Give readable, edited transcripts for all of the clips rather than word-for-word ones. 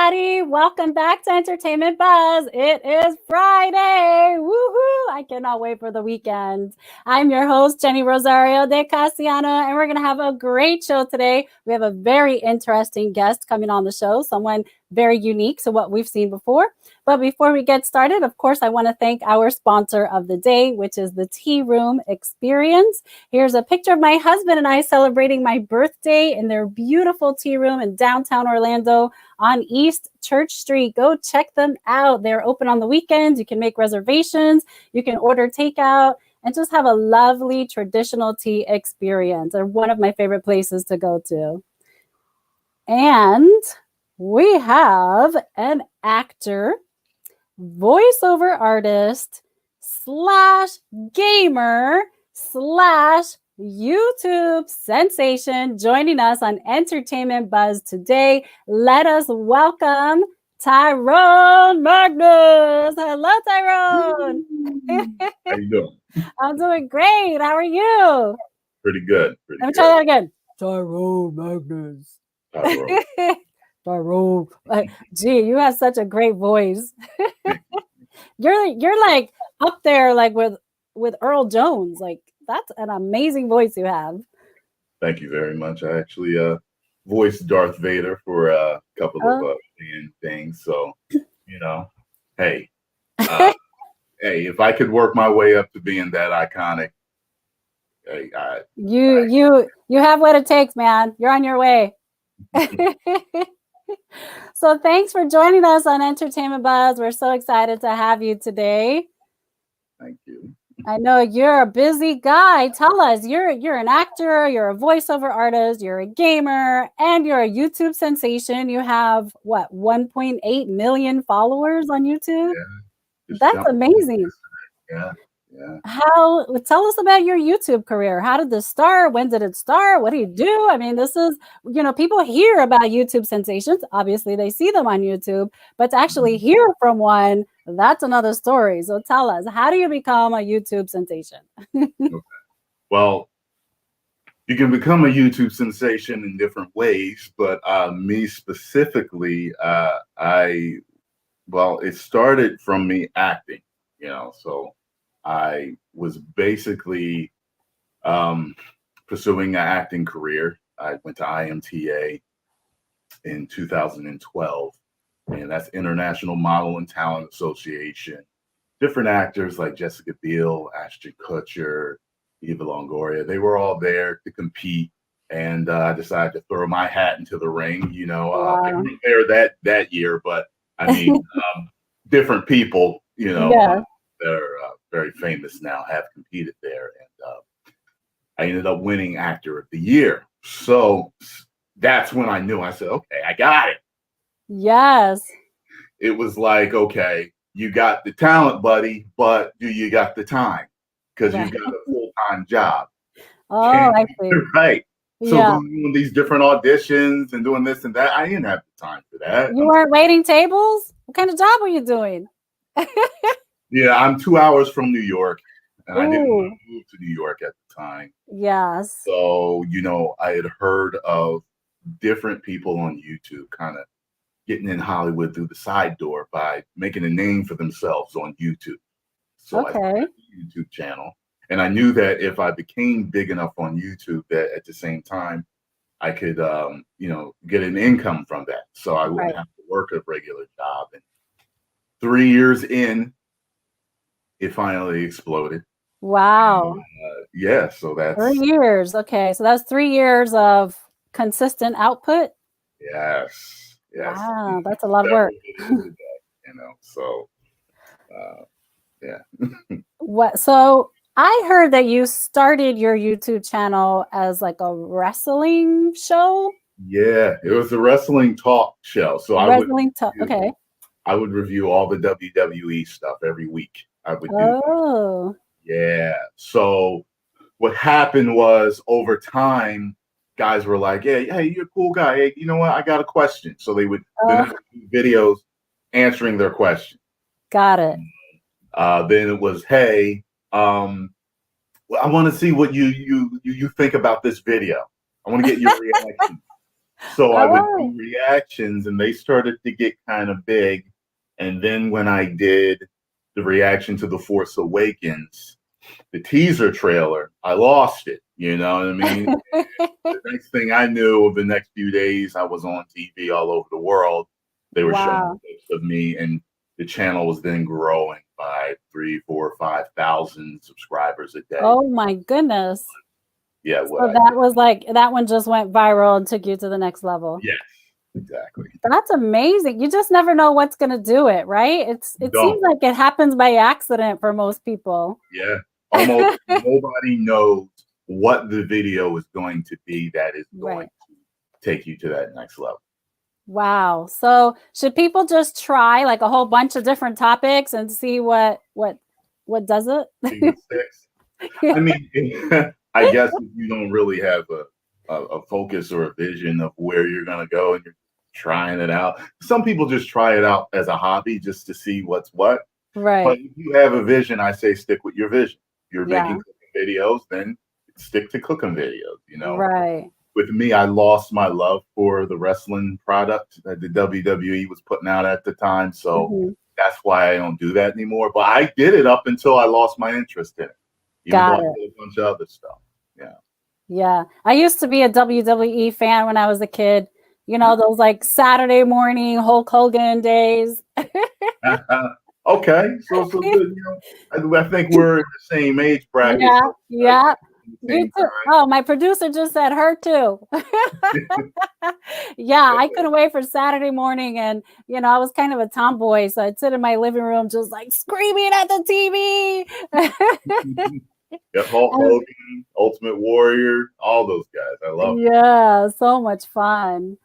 everybody. Welcome back to Entertainment Buzz. It is Friday. Woohoo! I cannot wait for the weekend. I'm your host, Jenny Rosario de Cassiano, and we're going to have a great show today. We have a very interesting guest coming on the show, someone very unique to what we've seen before. But before we get started, of course, I want to thank our sponsor of the day, which is the Tea Room Experience. Here's a picture of my husband and I celebrating my birthday in their beautiful tea room in downtown Orlando on East Church Street. Go check them out. They're open on the weekends. You can make reservations. You can order takeout and just have a lovely traditional tea experience. They're one of my favorite places to go to. And we have an actor, voiceover artist / gamer / YouTube sensation joining us on Entertainment Buzz today. Let us welcome Tyrone Magnus. Hello, Tyrone. How you doing? I'm doing great. How are you? Pretty good. Let me try that again. Tyrone Magnus. Tyrone. Gee, you have such a great voice. You're like up there like with Earl Jones. Like that's an amazing voice you have. Thank you very much. I actually voiced Darth Vader for a couple of things. So, hey, if I could work my way up to being that iconic, you have what it takes, man. You're on your way. So thanks for joining us on Entertainment Buzz. We're so excited to have you today. Thank you. I know you're a busy guy. Tell us, you're an actor, you're a voiceover artist, you're a gamer, and you're a YouTube sensation. You have what, 1.8 million followers on YouTube? Yeah, that's amazing. Yeah. Tell us about your YouTube career. How did this start? When did it start? What do you do? I mean, this is, people hear about YouTube sensations. Obviously, they see them on YouTube, but to actually hear from one, that's another story. So tell us, how do you become a YouTube sensation? Okay. Well, you can become a YouTube sensation in different ways, but me specifically, it started from me acting, so I was basically pursuing an acting career. I went to IMTA in 2012, and that's International Model and Talent Association. Different actors like Jessica Biel, Ashton Kutcher, Eva Longoria, they were all there to compete. And I decided to throw my hat into the ring. Wow. I wasn't there that year, but I mean, different people, Yeah. They're very famous now, have competed there. And I ended up winning Actor of the Year. So that's when I knew. I said, okay, I got it. Yes. It was like, okay, you got the talent, buddy, but do you got the time? Because you got a full-time job. Oh, I see. Right. So yeah. doing these different auditions and doing this and that, I didn't have the time for that. You weren't waiting tables? What kind of job were you doing? Yeah, I'm 2 hours from New York, and I didn't want to move to New York at the time. Yes. So, I had heard of different people on YouTube kind of getting in Hollywood through the side door by making a name for themselves on YouTube. So I started a YouTube channel, and I knew that if I became big enough on YouTube, that at the same time I could, get an income from that. So I wouldn't have to work a regular job. And 3 years in, it finally exploded. Wow. And, so that's 3 years. Okay, so that's 3 years of consistent output. Yes. Wow, that's a lot of work. So What? So I heard that you started your YouTube channel as like a wrestling show. Yeah, it was a wrestling talk show. So Okay. I would review all the WWE stuff every week. I would do. Oh. Yeah. So what happened was over time, guys were like, hey, you're a cool guy. Hey, you know what? I got a question. So they would do videos answering their question. Got it. Then it was, hey, I want to see what you think about this video. I want to get your reaction. So I would Oh, do reactions and they started to get kind of big. And then when I did the reaction to The Force Awakens, the teaser trailer, I lost it. You know what I mean? The next thing I knew, the next few days, I was on TV all over the world. They were showing wow. clips of me, and the channel was then growing by 3, 4, 5,000 subscribers a day. Oh my goodness. Yeah, what So I that did. was like, that one just went viral and took you to the next level. Yes, exactly. That's amazing. You just never know what's going to do it, right? It seems Don't. like it happens by accident for most people. Yeah, almost nobody knows what the video is going to be that is going Right. to take you to that next level. Wow. So should people just try like a whole bunch of different topics and see what does it? See what sticks. I mean, I guess if you don't really have a focus or a vision of where you're going to go and you're trying it out. Some people just try it out as a hobby just to see what's what. But Right. if you have a vision, I say stick with your vision. If you're Yeah. making cooking videos, then stick to cooking videos. You know, Right. with me, I lost my love for the wrestling product that the WWE was putting out at the time. So Mhm. that's why I don't do that anymore. But I did it up until I lost my interest in it, even though Got I it. did a bunch of other stuff. Yeah. Yeah. I used to be a WWE fan when I was a kid. You know, those like Saturday morning Hulk Hogan days. Okay. So good. You know, I think we're in the same age bracket. Yeah, So yeah. at the You same too. Oh, my producer just said her too. Yeah, I couldn't wait for Saturday morning, and you know, I was kind of a tomboy, so I'd sit in my living room just like screaming at the TV. Yeah, Hulk And Hogan, Ultimate Warrior, all those guys. I love yeah, so much fun. them.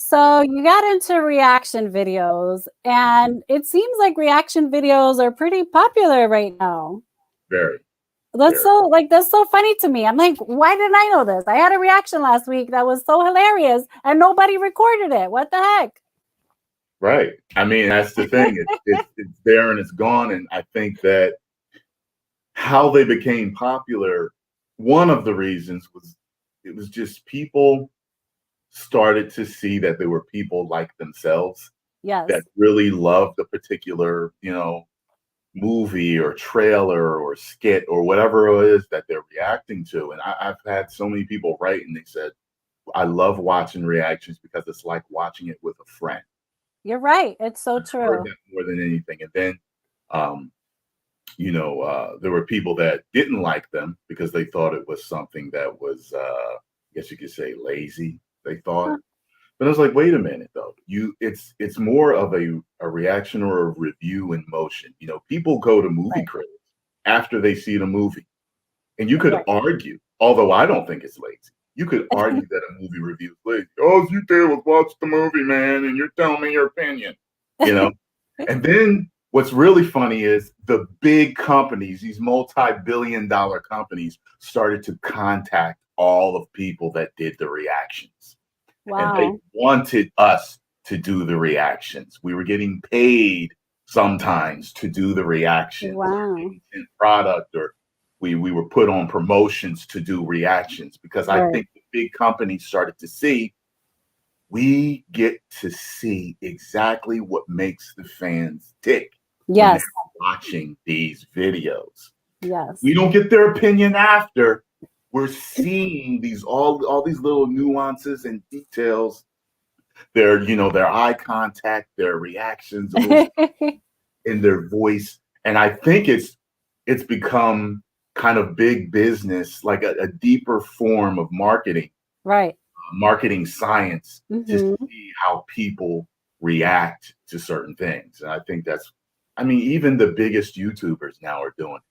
So you got into reaction videos, and it seems like reaction videos are pretty popular right now. Very, That's very. so like that's so funny to me. I'm like, why didn't I know this? I had a reaction last week that was so hilarious and nobody recorded it. What the heck? Right. I mean, that's the thing. It's there and it's gone. And I think that how they became popular, one of the reasons was it was just people started to see that there were people like themselves that Yes. really loved a particular, you know, movie or trailer or skit or whatever it is that they're reacting to. And I've had so many people write and they said, I love watching reactions because it's like watching it with a friend. You're right. It's so I've heard true. that more than anything. And then, um, there were people that didn't like them because they thought it was something that was, I guess you could say, lazy. They thought, Huh, but I was like, wait a minute, though. It's more of a reaction or a review in motion. You know, people go to movie right. critics after they see the movie, and you could Right. argue, although I don't think it's lazy. You could argue that a movie review is lazy. All you did was watch the movie, man, and you're telling me your opinion. You know, and then what's really funny is the big companies, these multi-billion-dollar companies, started to contact all of people that did the reactions. And they Wow. wanted us to do the reactions. We were getting paid sometimes to do the reactions or Wow. in product, or we were put on promotions to do reactions because I Right. think the big companies started to see we get to see exactly what makes the fans tick when they're Yes. watching these videos. Yes. We don't get their opinion after. We're seeing these all these little nuances and details, their eye contact, their reactions, a little in their voice. And I think it's become kind of big business, like a deeper form of Right. marketing science to Hmm. see how people react to certain things. And I think I mean, even the biggest YouTubers now are doing it.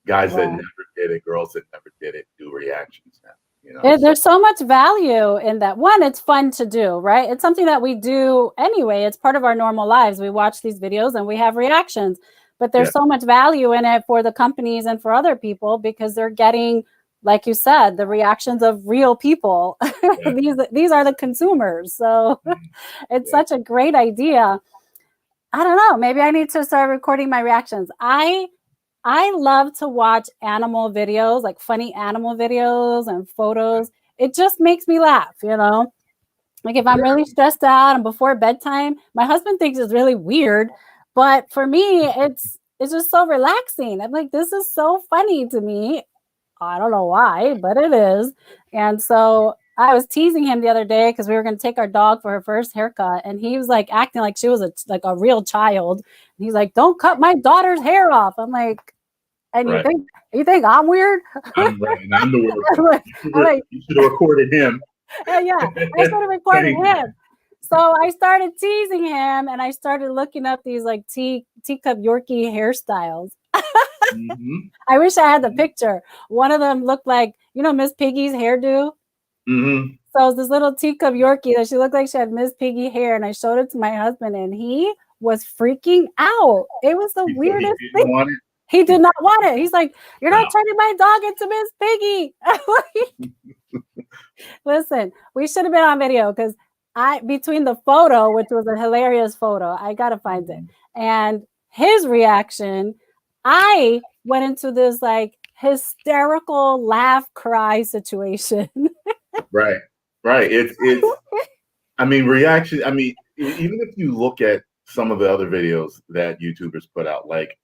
Guys that Wow. never did it, girls that never did it, do reactions now. You know, so There's so much value in that. One, it's fun to do, right? It's something that we do anyway. It's part of our normal lives. We watch these videos and we have reactions, but yeah, there's so much value in it for the companies and for other people because they're getting, like you said, the reactions of real people. yeah, These are the consumers. So it's yeah. such a great idea. I don't know. Maybe I need to start recording my reactions. I love to watch animal videos, like funny animal videos and photos. It just makes me laugh, you know? Like if I'm really stressed out and before bedtime, my husband thinks it's really weird, but for me, it's just so relaxing. I'm like, this is so funny to me. I don't know why, but it is. And so I was teasing him the other day because we were going to take our dog for her first haircut, and he was like acting like she was a real child. And he's like, "Don't cut my daughter's hair off." I'm like, "And Right. you think I'm weird?" I'm right, and I'm the weird. You should have recorded him. Yeah, I should have recorded him. So I started teasing him, and I started looking up these like teacup Yorkie hairstyles. Mm-hmm. I wish I had the picture. One of them looked like, Miss Piggy's hairdo. Mm-hmm. So it was this little teacup Yorkie that she looked like she had Miss Piggy hair, and I showed it to my husband, and he was freaking out. It was the weirdest thing. He did not want it. He's like, "You're not turning my dog into Miss Piggy." Listen, we should have been on video because between the photo, which was a hilarious photo, I gotta find it, and his reaction, I went into this like hysterical laugh cry situation. Right. It's I mean, reaction. I mean, even if you look at some of the other videos that YouTubers put out, like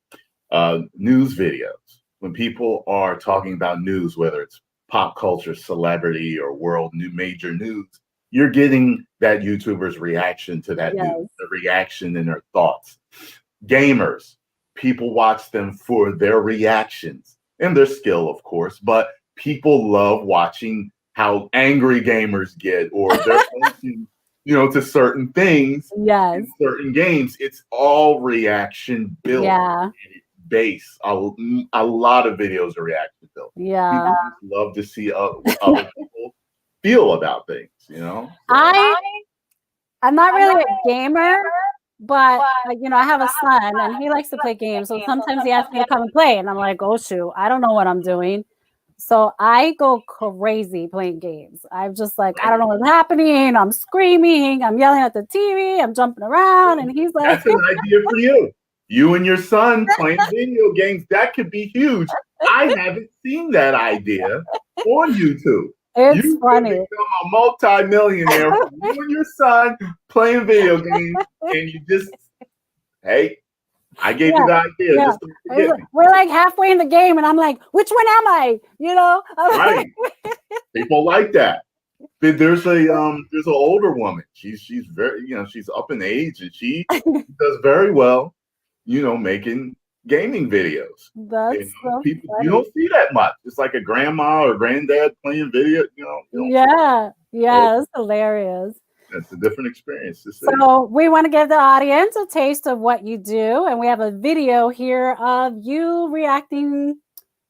news videos, when people are talking about news, whether it's pop culture, celebrity, or world major news, you're getting that YouTuber's reaction to that news, the reaction and their thoughts. Gamers, people watch them for their reactions and their skill, of course, but people love watching how angry gamers get or their reaction, to certain things in certain games. It's all reaction built. Yeah. Base. A lot of videos are reaction built. Yeah. People just love to see other people feel about things, So. I'm not really a gamer, but I have a son and he likes to play games. So sometimes he asks me to come and play, and I'm like, "Oh shoot, I don't know what I'm doing." So I go crazy playing games. I'm just like, I don't know what's happening. I'm screaming. I'm yelling at the TV. I'm jumping around, and he's like, "That's an idea for you. You and your son playing video games. That could be huge." I haven't seen that idea on YouTube. It's funny. You become a multi-millionaire from you and your son playing video games, and you just, hey, I gave you the idea. Yeah. Just don't forget me. We're like halfway in the game, and I'm like, which one am I? Right. People like that. There's an older woman. She's very, she's up in age, and she does very well, making gaming videos. That's so people funny. You don't see that much. It's like a grandma or granddad playing video. That's hilarious. It's a different experience to see. So we want to give the audience a taste of what you do, and we have a video here of you reacting.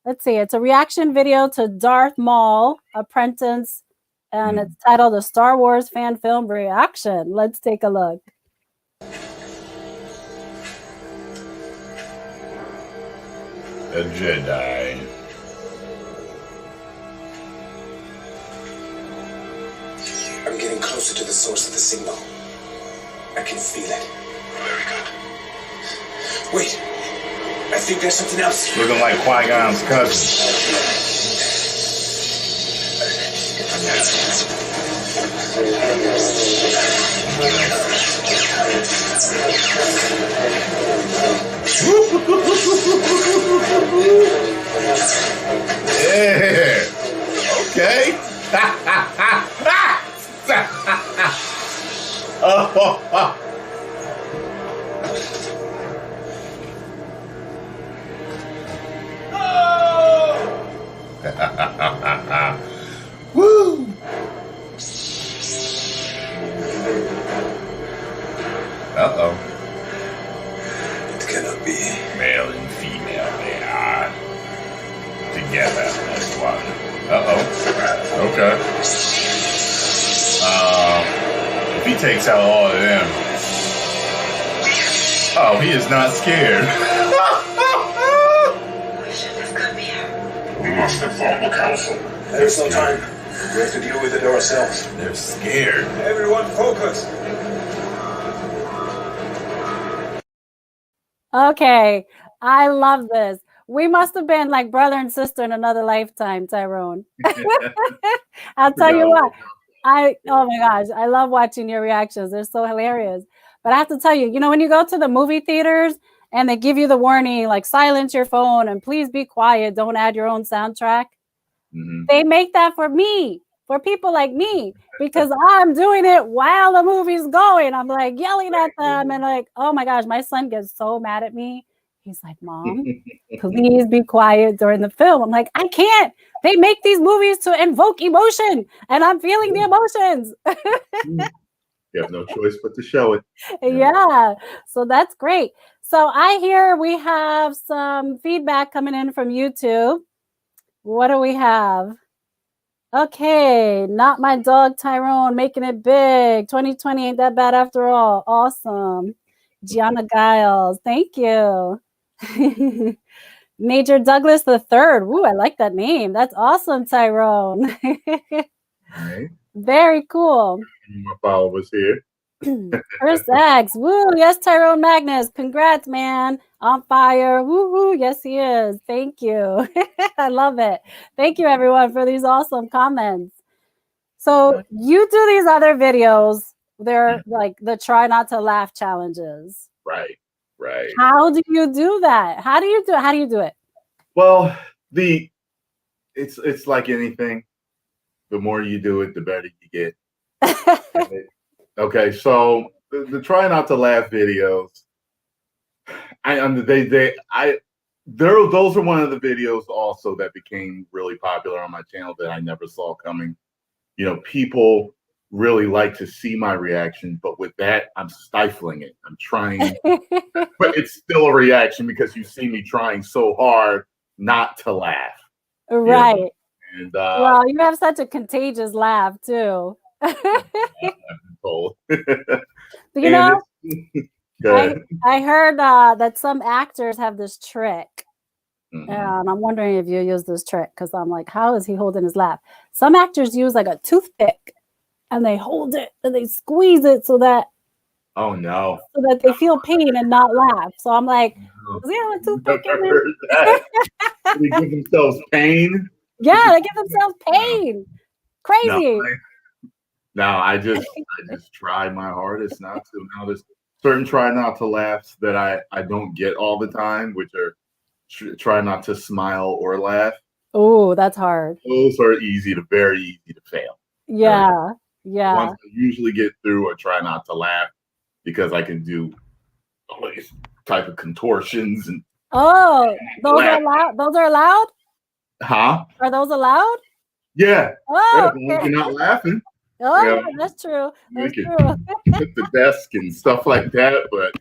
Let's see, it's a reaction video to Darth Maul Apprentice, and it's titled "A Star Wars Fan Film Reaction." Let's take a look. A Jedi. I'm getting closer to the source of the signal. I can feel it. Very good. Wait, I think there's something else. Looking like Qui-Gon's cousin. Yeah. Okay. Woo! Uh-oh. It cannot be. Male and female, they are together as one. Uh-oh. Okay. If he takes out all of them. Oh, he is not scared. We shouldn't have come here. We must inform the council. There's no time. We have to deal with it ourselves. They're scared. Everyone focus. Okay, I love this. We must have been like brother and sister in another lifetime, Tyrone. I'll tell you what. Oh my gosh, I love watching your reactions. They're so hilarious. But I have to tell you, when you go to the movie theaters and they give you the warning, like silence your phone and please be quiet, don't add your own soundtrack. They make that for me, for people like me, because I'm doing it while the movie's going. I'm like yelling at them and like, oh my gosh, my son gets so mad at me. He's like, Mom, please be quiet during the film. I'm like, I can't. They make these movies to invoke emotion, and I'm feeling the emotions. You have no choice but to show it. Yeah. So that's great. So I hear we have some feedback coming in from YouTube. What do we have? Okay, not my dog Tyrone, making it big. 2020 ain't that bad after all. Awesome. Gianna Giles, thank you. Major Douglas the Third. Ooh, I like that name. That's awesome, Tyrone. Right. Very cool. My followers here. Chris X. Woo, yes, Tyrone Magnus. Congrats, man. On fire. Woo-hoo. Yes, he is. Thank you. I love it. Thank you, everyone, for these awesome comments. So you do these other videos. They're like the try not to laugh challenges. Right. Right. How do you do that? How do you do it? Well, it's like anything. The more you do it, the better you get. Okay, so the try not to laugh videos. Those are one of the videos also that became really popular on my channel that I never saw coming. People really like to see my reaction, but with that, I'm stifling it. I'm trying, but it's still a reaction because you see me trying so hard not to laugh. Right. And well, you have such a contagious laugh too. I've been told. But I heard that some actors have this trick. And I'm wondering if you use this trick, because I'm like, how is he holding his laugh? Some actors use like a toothpick and they hold it and they squeeze it so that they feel pain and not laugh. So I'm like, does he have a toothpick in there? They give themselves pain. Yeah, they give themselves pain. Crazy. No, I just try my hardest not to. Now there's certain try not to laughs that I don't get all the time, which are try not to smile or laugh. Oh, that's hard. Those are very easy to fail. Yeah. Yeah. Once I usually get through or try not to laugh because I can do all these type of contortions and those are allowed? Those are allowed? Huh? Are those allowed? Yeah. Oh, yeah, you're not laughing. Oh, yeah, that's true. That's true. Hit the desk and stuff like that, but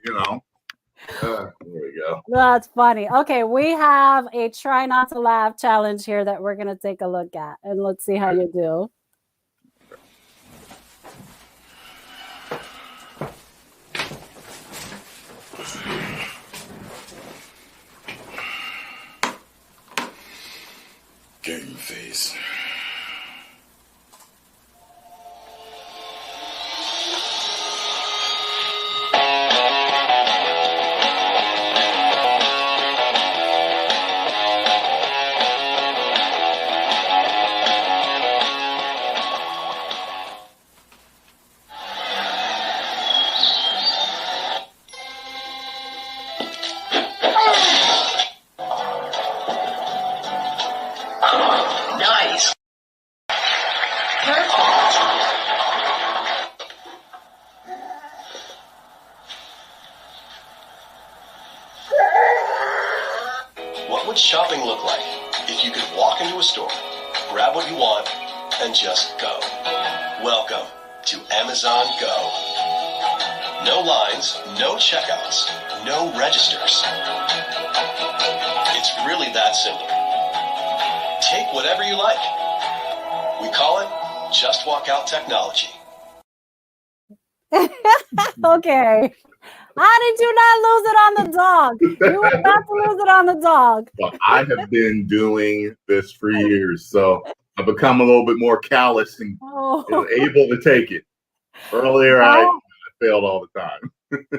there we go. That's funny. Okay, we have a try not to laugh challenge here that we're gonna take a look at, and let's see how you do. Game face. What would shopping look like if you could walk into a store, grab what you want, and just go? Welcome to Amazon Go. No lines, no checkouts, no registers. It's really that simple. Take whatever you like. We call it Just Walk Out technology. Okay. How did you not lose it on the dog? You were about to lose it on the dog. Well, I have been doing this for years, so I've become a little bit more callous and able to take it. Earlier, I failed all the time.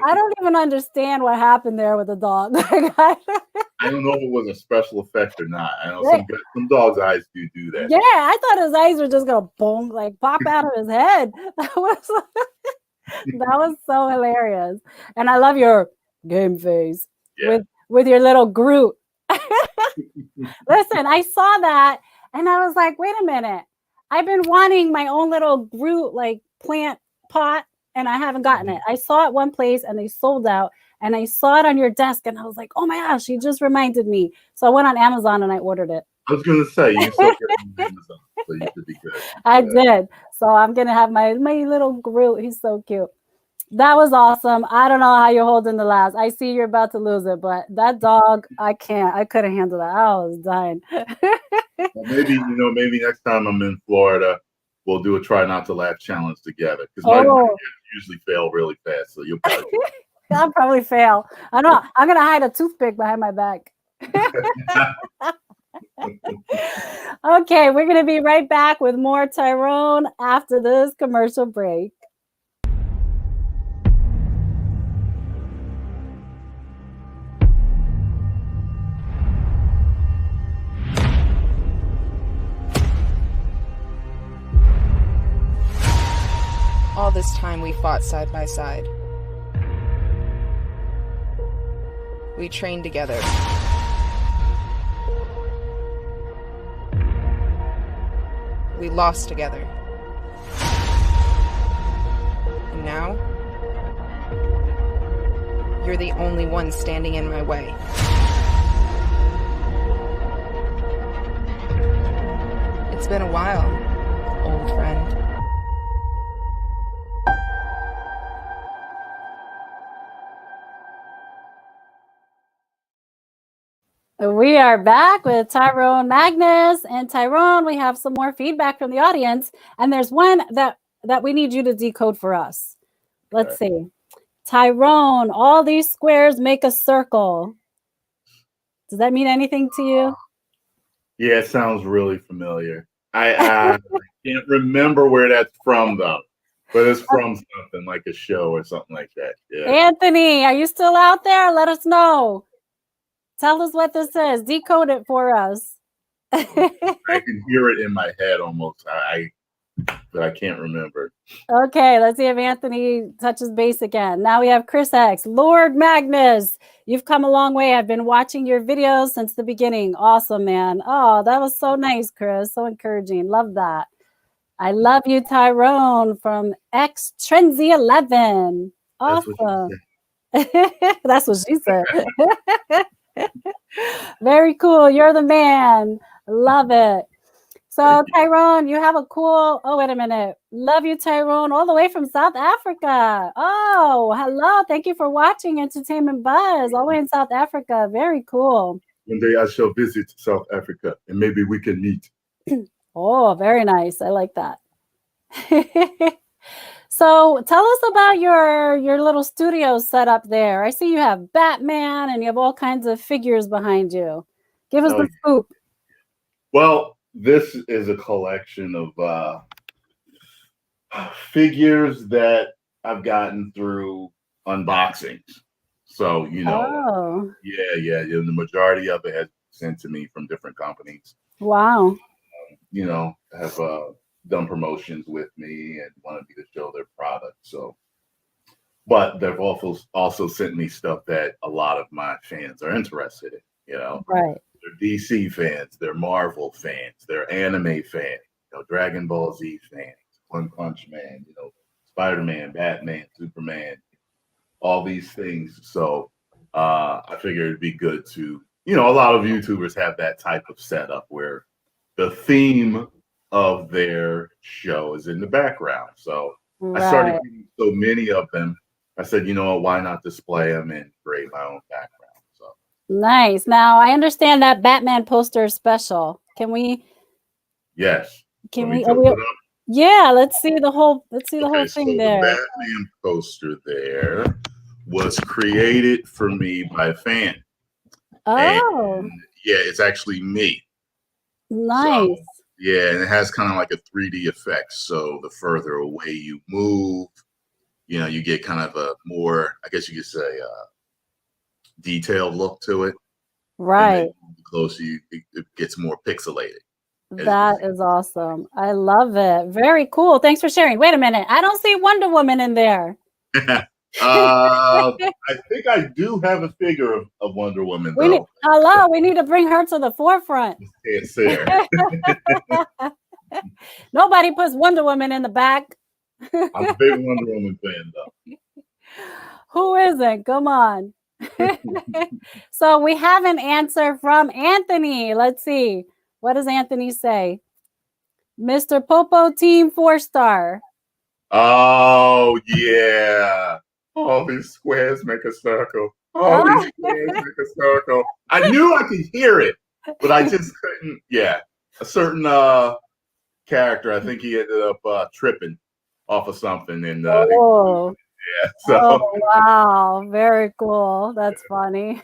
I don't even understand what happened there with the dog. I don't know if it was a special effect or not. I know some dogs' eyes do that. Yeah, I thought his eyes were just gonna boom, like pop out of his head. That was so hilarious. And I love your game face with your little Groot. Listen, I saw that and I was like, wait a minute. I've been wanting my own little Groot like plant pot and I haven't gotten it. I saw it one place and they sold out. And I saw it on your desk and I was like, oh my gosh, you just reminded me. So I went on Amazon and I ordered it. I was going to say, you still get it on Amazon, so you should be good. I did. So I'm going to have my little Groot. He's so cute. That was awesome. I don't know how you're holding the last. I see you're about to lose it, but that dog, I couldn't handle that. I was dying. Well, maybe next time I'm in Florida, we'll do a try not to laugh challenge together. Because my usually fail really fast, so you'll probably I'll probably fail. I know. I'm going to hide a toothpick behind my back. Okay, we're going to be right back with more Tyrone after this commercial break. All this time we fought side by side. We trained together. We lost together. And now, you're the only one standing in my way. It's been a while, old friend. We are back with Tyrone Magnus. And Tyrone, we have some more feedback from the audience. And there's one that we need you to decode for us. Let's see. Tyrone, all these squares make a circle. Does that mean anything to you? Yeah, it sounds really familiar. I can't remember where that's from, though. But it's from something like a show or something like that. Yeah. Anthony, are you still out there? Let us know. Tell us what this is. Decode it for us. I can hear it in my head almost. But I can't remember. Okay, let's see if Anthony touches base again. Now we have Chris X. Lord Magnus, you've come a long way. I've been watching your videos since the beginning. Awesome, man. Oh, that was so nice, Chris. So encouraging. Love that. I love you, Tyrone from X Trenzy 11. Awesome. That's what she said. Very cool. You're the man. Love it. So Tyrone, you have a cool, oh, wait a minute. Love you, Tyrone, all the way from South Africa. Oh, hello. Thank you for watching Entertainment Buzz all the way in South Africa. Very cool. One day I shall visit South Africa and maybe we can meet. Oh, very nice. I like that. So tell us about your little studio set up there. I see you have Batman and you have all kinds of figures behind you. Give us the scoop. Well, this is a collection of figures that I've gotten through unboxings. So, yeah, the majority of it has been sent to me from different companies. Wow. Have done promotions with me and wanted me to show their product. So, but they've also sent me stuff that a lot of my fans are interested in, Right. They're DC fans, they're Marvel fans, they're anime fans, Dragon Ball Z fans, One Punch Man, Spider-Man, Batman, Superman, all these things. So I figured it'd be good to, a lot of YouTubers have that type of setup where the theme of their show is in the background. So I started getting so many of them. I said, why not display them and create my own background? So nice. Now I understand that Batman poster is special. Can we? Yes. Can we? Yeah. Let's see the whole. Let's see the whole thing there. The Batman poster there was created for me by a fan. Oh. And, yeah, it's actually me. Nice. So, yeah, and it has kind of like a 3D effect. So the further away you move, you get kind of a more, I guess you could say, detailed look to it. Right. The closer it gets more pixelated. That is awesome. I love it. Very cool. Thanks for sharing. Wait a minute. I don't see Wonder Woman in there. I think I do have a figure of Wonder Woman, though. We need to bring her to the forefront. Can't see her. Nobody puts Wonder Woman in the back. I'm a big Wonder Woman fan, though. Who isn't? Come on. So we have an answer from Anthony. Let's see. What does Anthony say? Mr. Popo Team 4-star. Oh, yeah. All these squares make a circle. All these squares make a circle. I knew I could hear it, but I just couldn't. Yeah. A certain character, I think he ended up tripping off of something. And yeah. So. Oh, wow. Very cool. That's funny.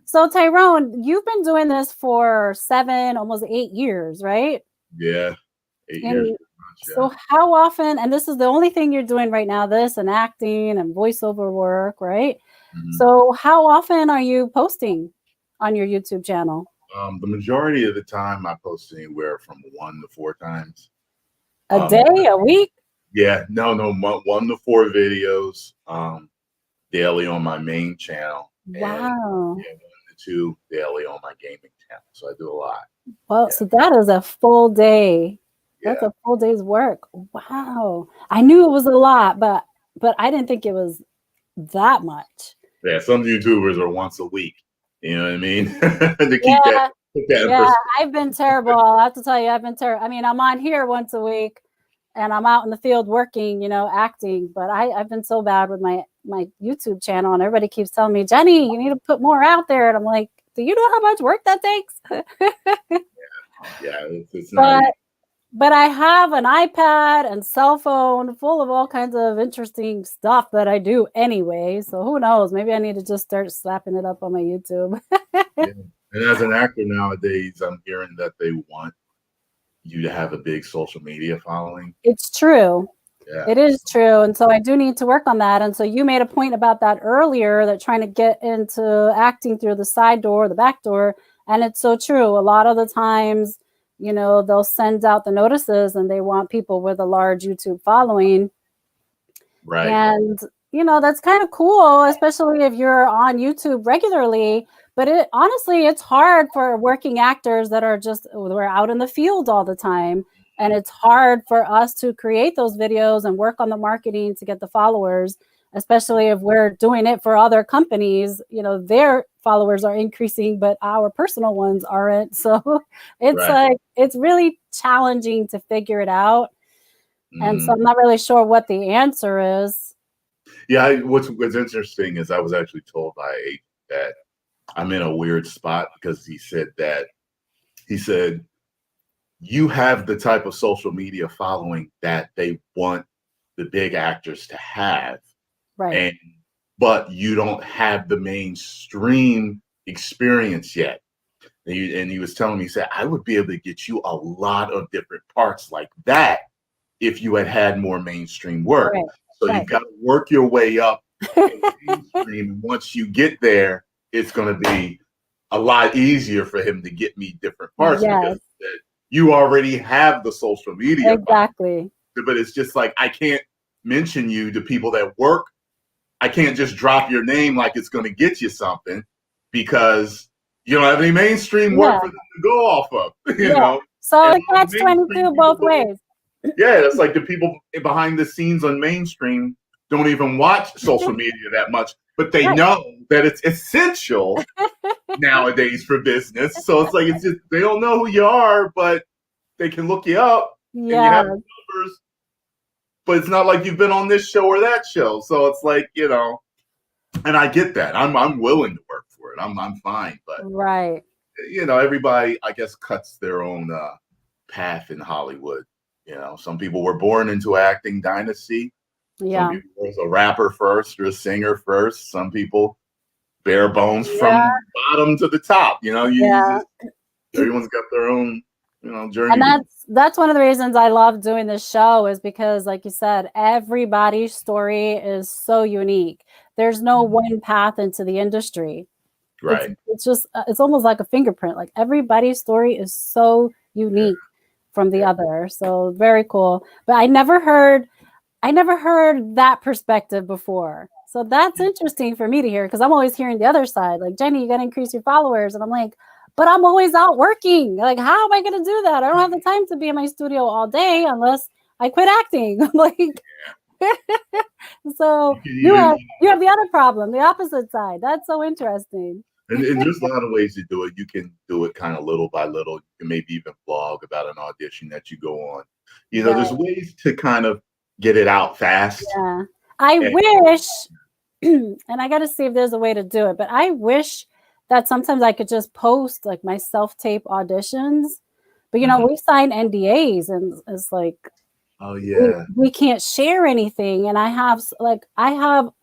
So, Tyrone, you've been doing this for 7, almost 8 years, right? Yeah. 8 years. Yeah. So how often, and this is the only thing you're doing right now, this and acting and voiceover work, right? Mm-hmm. So how often are you posting on your YouTube channel? The majority of the time I post anywhere from 1 to 4 times. A day, a week? Yeah, no, 1 to 4 videos daily on my main channel. Wow. And 1 to 2 daily on my gaming channel. So I do a lot. Well, yeah. So that is a full day. That's a full day's work. Wow. I knew it was a lot, but I didn't think it was that much. Yeah, some YouTubers are once a week. You know what I mean? To keep that I've been terrible. I have to tell you, I've been terrible. I mean, I'm on here once a week and I'm out in the field working, acting, but I've been so bad with my YouTube channel, and everybody keeps telling me, Jenny, you need to put more out there. And I'm like, do you know how much work that takes? It's not. But I have an iPad and cell phone full of all kinds of interesting stuff that I do anyway. So who knows? Maybe I need to just start slapping it up on my YouTube. And as an actor nowadays, I'm hearing that they want you to have a big social media following. It's true. Yeah. It is true. And so I do need to work on that. And so you made a point about that earlier, that trying to get into acting through the side door, the back door. And it's so true. A lot of the times, they'll send out the notices and they want people with a large YouTube following. Right. And, that's kind of cool, especially if you're on YouTube regularly. But honestly, it's hard for working actors that we're out in the field all the time. And it's hard for us to create those videos and work on the marketing to get the followers, especially if we're doing it for other companies. Their followers are increasing, but our personal ones aren't. So it's really challenging to figure it out. And so I'm not really sure what the answer is. Yeah, what's interesting is I was actually told by a agent that I'm in a weird spot, because he said, you have the type of social media following that they want the big actors to have. Right. But you don't have the mainstream experience yet. And he was telling me, he said, I would be able to get you a lot of different parts like that if you had more mainstream work. Right. So you've got to work your way up in mainstream. Once you get there, it's going to be a lot easier for him to get me different parts. Yes. Because you already have the social media. Exactly. But it's just like, I can't mention you to people that work. I can't just drop your name like it's going to get you something, because you don't have any mainstream work for them to go off of, you know? So that's 22 both ways. Yeah, it's like the people behind the scenes on mainstream don't even watch social media that much, but they know that it's essential nowadays for business. So it's like, it's just, they don't know who you are, but they can look you up and you have numbers, but it's not like you've been on this show or that show. So it's like, and I get that. I'm willing to work for it. I'm fine, but everybody, I guess, cuts their own path in Hollywood. Some people were born into acting dynasty. Some people was a rapper first or a singer first. Some people bare bones from bottom to the top. Everyone's got their own, journey. And that's one of the reasons I love doing this show, is because, like you said, everybody's story is so unique. There's no one path into the industry. Right. It's just it's almost like a fingerprint. Like everybody's story is so unique from the other. So very cool. But I never heard that perspective before. So that's interesting for me to hear because I'm always hearing the other side. Like, Jenny, you got to increase your followers. And I'm like, but I'm always out working. Like, how am I going to do that? I don't have the time to be in my studio all day unless I quit acting. I'm like, so you have the other problem, the opposite side. That's so interesting. And there's a lot of ways to do it. You can do it kind of little by little. You can maybe even blog about an audition that you go on. You know, there's ways to kind of get it out fast. Yeah. I wish, and I got to see if there's a way to do it, but I wish that sometimes I could just post like my self-tape auditions. But, you know, we sign NDAs and it's like, oh yeah, we can't share anything. And I have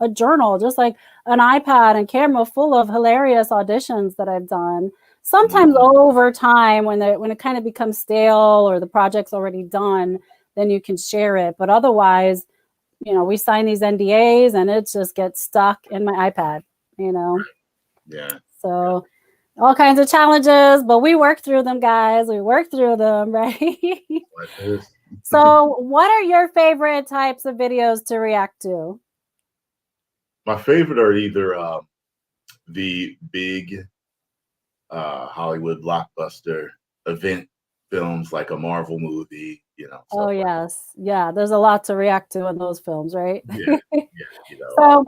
a journal, just like an iPad and camera full of hilarious auditions that I've done. Sometimes over time, when it kind of becomes stale or the project's already done, then you can share it. But otherwise, you know, we sign these NDAs and it just gets stuck in my iPad, you know? Yeah. So all kinds of challenges, but we work through them, guys. We work through them, right? So what are your favorite types of videos to react to? My favorite are either the big Hollywood blockbuster event films like a Marvel movie, you know. Oh yes. Yeah, there's a lot to react to in those films, right? Yeah, you know. So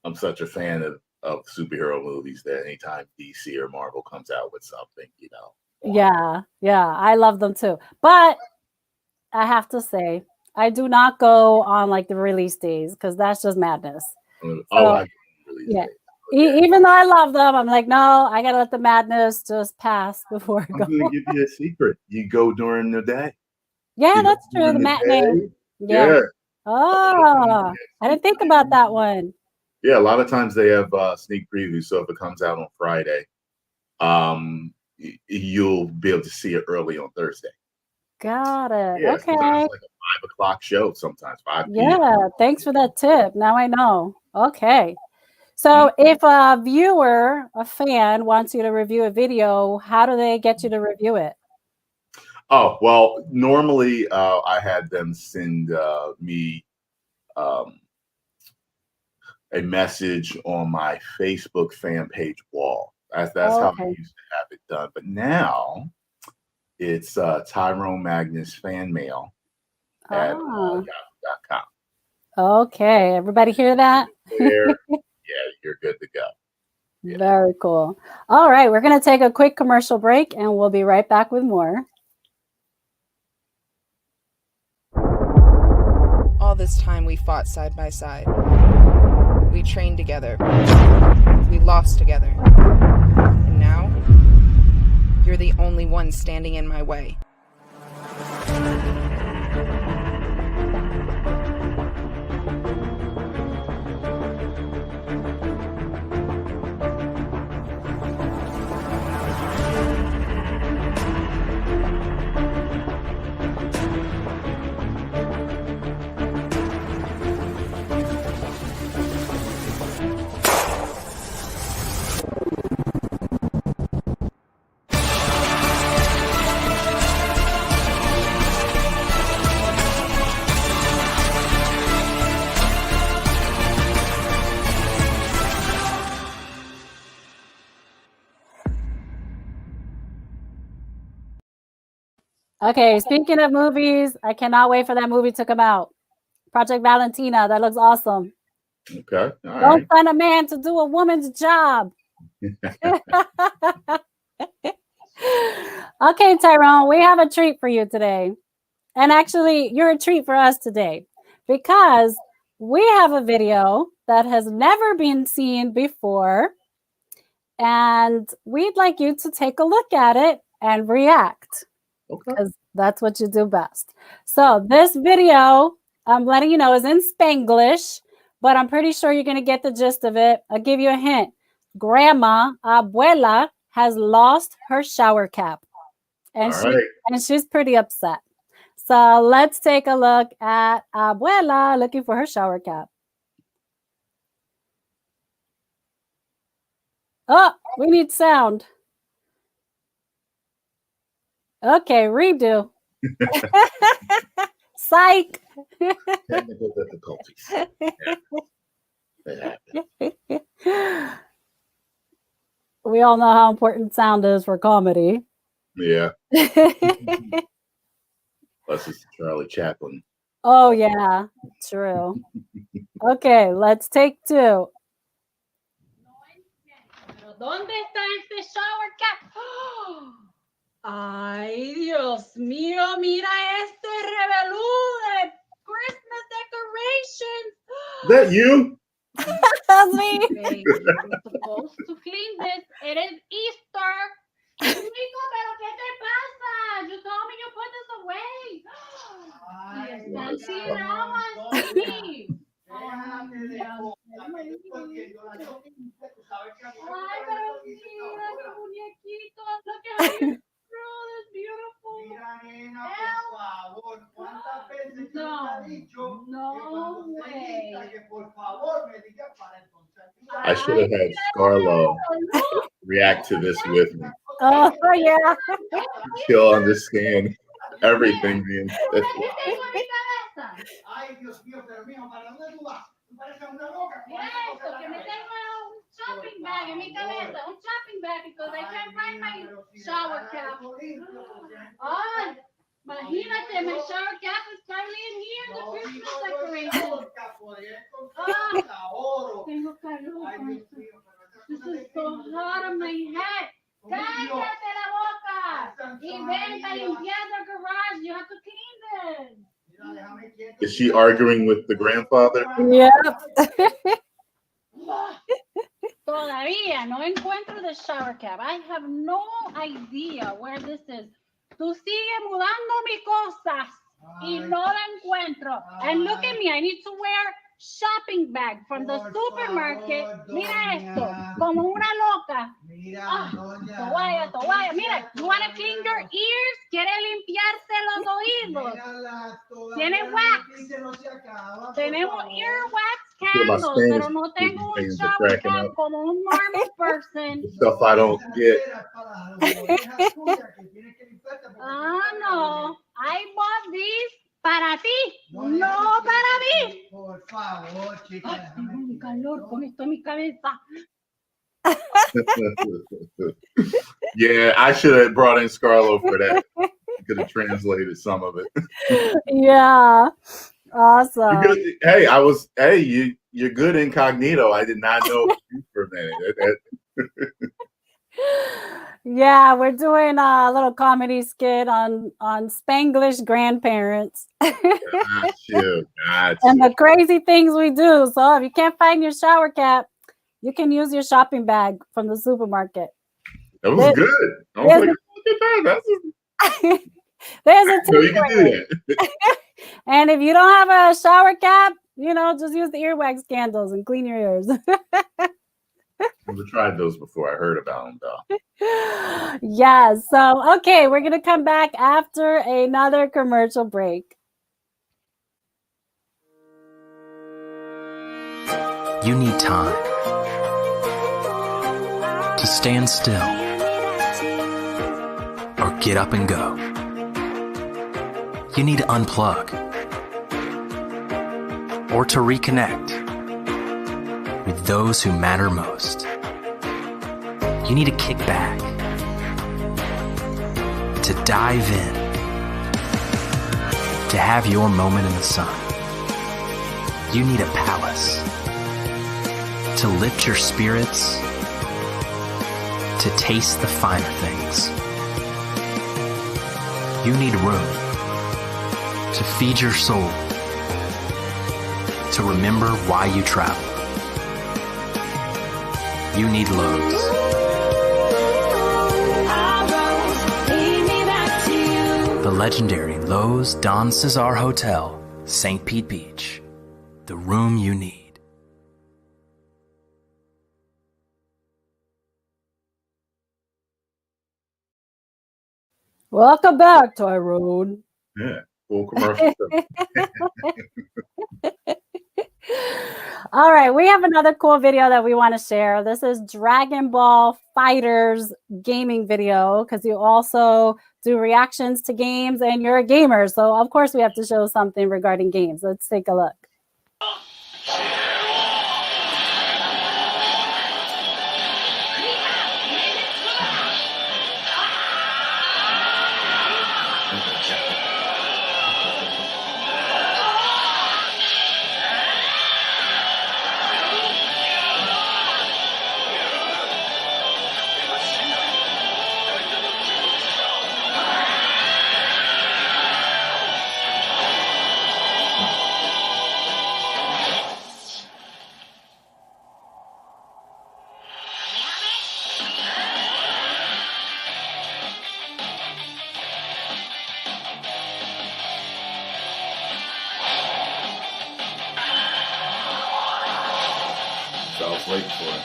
I'm such a fan of superhero movies that anytime DC or Marvel comes out with something, you know. Yeah, I love them too. But I have to say, I do not go on like the release days because that's just madness. Even though I love them, I'm like, no, I gotta let the madness just pass before I go. I'm gonna give you a secret. You go during the day. Yeah, that's true. The matinee. Yeah. Oh, I didn't think about that one. Yeah, a lot of times they have sneak previews. So if it comes out on Friday, you'll be able to see it early on Thursday. Got it. Yeah, okay. Sometimes like a 5 o'clock show, sometimes 5 p.m. Yeah, thanks for that tip. Now I know. Okay. So if a viewer, a fan wants you to review a video, how do they get you to review it? Oh, well, normally I had them send me a message on my Facebook fan page wall. That's how I used to have it done. But now it's Tyrone Magnus fan mail at yahoo.com. Okay, everybody hear that? Yeah, you're good to go. Yeah. Very cool. All right, we're going to take a quick commercial break and we'll be right back with more. All this time we fought side by side. We trained together. We lost together. And now, you're the only one standing in my way. Okay, speaking of movies, I cannot wait for that movie to come out. Project Valentina, that looks awesome. Okay, all Don't send a man to do a woman's job. Okay, Tyrone, we have a treat for you today. And actually, you're a treat for us today because we have a video that has never been seen before. And we'd like you to take a look at it and react. Because that's what you do best. So this video, I'm letting you know, is in Spanglish, but I'm pretty sure you're going to get the gist of it. I'll give you a hint. Grandma, abuela, has lost her shower cap. And she's pretty upset. So let's take a look at abuela looking for her shower cap. Oh, we need sound. Okay, redo. Psych. Technical difficulties. Yeah. That happens. We all know how important sound is for comedy. Yeah. Plus, it's Charlie Chaplin. Oh, yeah, true. Okay, let's take 2. ¿Dónde está este shower cap? Ay, Dios mío, mira este revelú de Christmas decorations. Is that you? That's me. Hey, I'm supposed to clean this. It is Easter. Nico, pero ¿qué te pasa? You told me you put this away. Y están tiradas así. Ay, pero mira qué muñequito. Look at how you drew this beautiful. Mira, nena, por favor, ¿cuántas veces yo te he dicho No way. que por favor me digas para entonces? I should have had Scarlo react to this with me. Oh, yeah. She'll understand everything being said. Ay, Dios mío, pero mijo, ¿para dónde tú vas? Tú pareces una loca. Mira esto, que me tengo un shopping bag en mi cabeza. Un shopping bag because I can't find my shower cap. Ay, imagínate, my shower cap is probably in here, the Christmas decoration. Tengo calor. This is so hot on my head. ¡Cállate la boca! Y ven a limpiar the garage. You have to clean this. Is she arguing with the grandfather? Yep. Todavía no encuentro the shower cap. I have no idea where this is. Tú sigue mudando mis cosas y no la encuentro. And look at me, I need to wear shopping bag from the supermarket. Mira esto, como una loca. Toalla. Mira, you want to clean your ears? ¿Quiere limpiarse los oídos? Tiene wax. Tenemos earwax candles, pero no tengo un shower cap como un normal person. Stuff I don't get. No. I bought these para ti, no para mí. Por favor, chica. Tengo un calor con esto en mi cabeza. Yeah, I should have brought in Scarlo for that. Could have translated some of it. Yeah, awesome. You're good incognito. I did not know you for a minute. Yeah, we're doing a little comedy skit on Spanglish grandparents. Got you. And the crazy things we do. So if you can't find your shower cap, you can use your shopping bag from the supermarket. That was good. I was like, look at that. There's a tip. You can do that. And if you don't have a shower cap, just use the earwax candles and clean your ears. I've tried those before. I heard about them, though. Yeah. So, okay, we're going to come back after another commercial break. You need time to stand still or get up and go. You need to unplug or to reconnect with those who matter most. You need to kick back, to dive in, to have your moment in the sun. You need a palace to lift your spirits, to taste the finer things. You need room to feed your soul, to remember why you travel. You need Lowe's. The legendary Lowe's Don Cesar Hotel, St. Pete Beach. The room you need. Welcome back, Tyrone. Yeah, full commercial. All right, we have another cool video that we want to share. This is Dragon Ball Fighters gaming video because you also do reactions to games and you're a gamer. So, of course, we have to show something regarding games. Let's take a look. So I was waiting for it.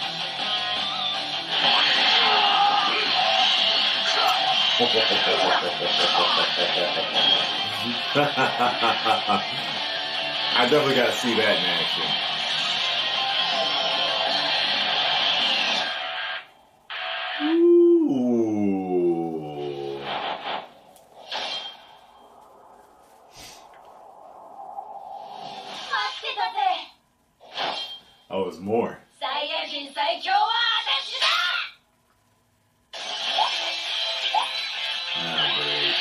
I definitely got to see that in action. Ooh. Oh, there's more. Oh, great.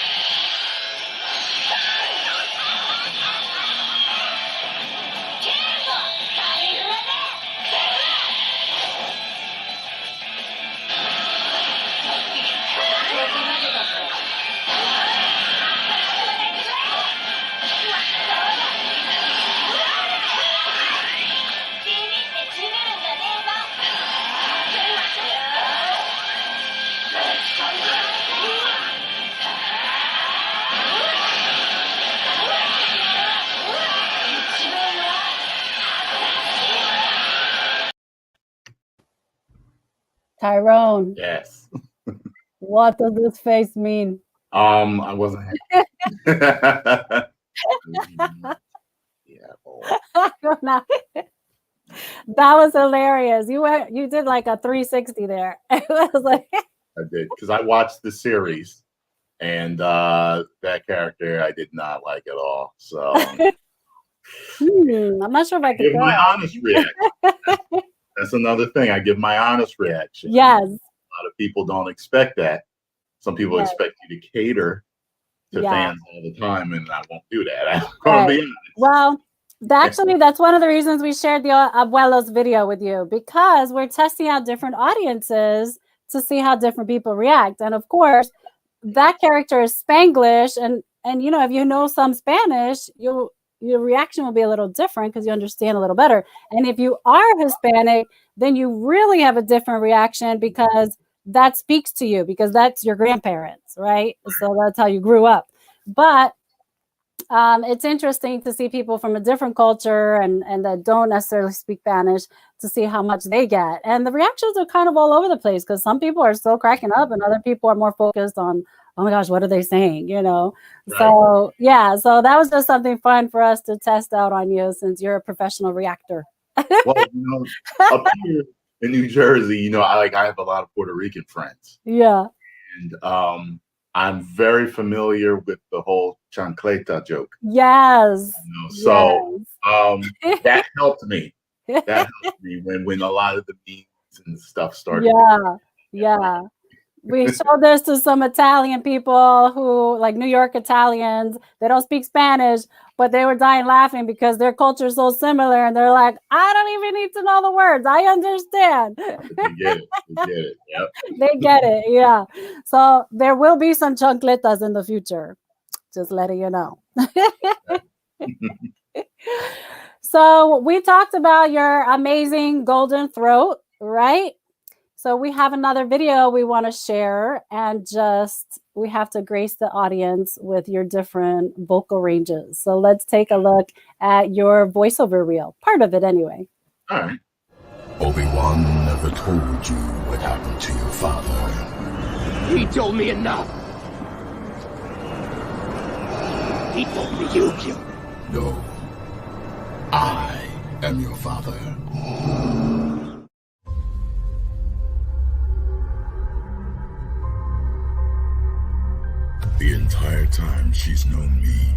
Tyrone, Yes. what does this face mean? I wasn't happy. Yeah, boy. I don't know. That was hilarious. You did like a 360 there. It was like I did because I watched the series, and that character I did not like at all. So I'm not sure if I could give go. my honest reaction. That's another thing. I give my honest reaction. Yes. A lot of people don't expect that. Some people Yes. expect you to cater to Yeah. fans all the time, and I won't do that. I'm Right. gonna be honest. Well, actually, that's one of the reasons we shared the Abuelos video with you, because we're testing out different audiences to see how different people react. And of course, that character is Spanglish, and you know, if you know some Spanish, your reaction will be a little different because you understand a little better. And if you are Hispanic, then you really have a different reaction because that speaks to you, because that's your grandparents, right? So that's how you grew up. But it's interesting to see people from a different culture and that don't necessarily speak Spanish to see how much they get. And the reactions are kind of all over the place because some people are still cracking up and other people are more focused on, oh my gosh, what are they saying? You know? Right. So yeah, so that was just something fun for us to test out on you since you're a professional reactor. Well, you know, up here in New Jersey, you know, I have a lot of Puerto Rican friends. Yeah. And I'm very familiar with the whole chancleta joke. Yes. You know? So Yes. that helped me. That helped me when a lot of the memes and stuff started. Yeah. Yeah. We showed this to some Italian people who, like New York Italians, they don't speak Spanish, but they were dying laughing because their culture is so similar. And they're like, I don't even need to know the words. I understand. They get it. They get it. Yep. They get it. Yeah. So there will be some chancletas in the future. Just letting you know. So we talked about your amazing golden throat, right? So we have another video we want to share, and just we have to grace the audience with your different vocal ranges. So let's take a look at your voiceover reel, part of it anyway. All right. Obi-Wan never told you what happened to your father. He told me enough. He told me you killed him. No. I am your father. The entire time she's known me,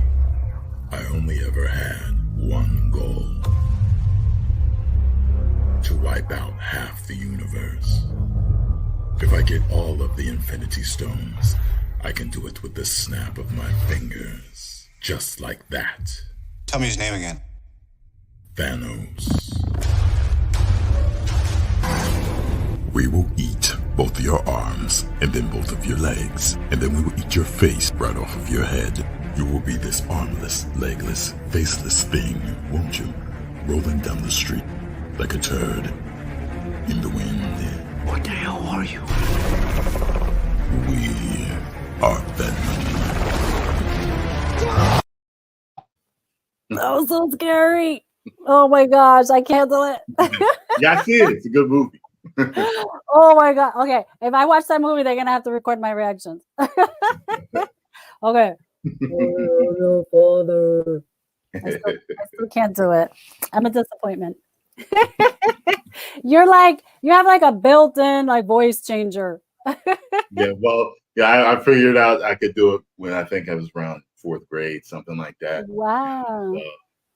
I only ever had one goal: to wipe out half the universe. If I get all of the Infinity Stones, I can do it with the snap of my fingers. Just like that. Tell me his name again. Thanos. We will eat both your arms and then both of your legs, and then we will eat your face right off of your head. You will be this armless, legless, faceless thing, won't you? Rolling down the street like a turd in the wind. What the hell are you? We are Venom. That was so scary. Oh my gosh, I can't do it. Yeah, I see it. It's a good movie. Oh my god. Okay, if I watch that movie, they're gonna have to record my reactions. Okay. Oh, father. I still can't do it. I'm a disappointment. You have like a built-in like voice changer. Yeah, well, yeah, I figured out I could do it when I think I was around 4th grade, something like that. Wow. I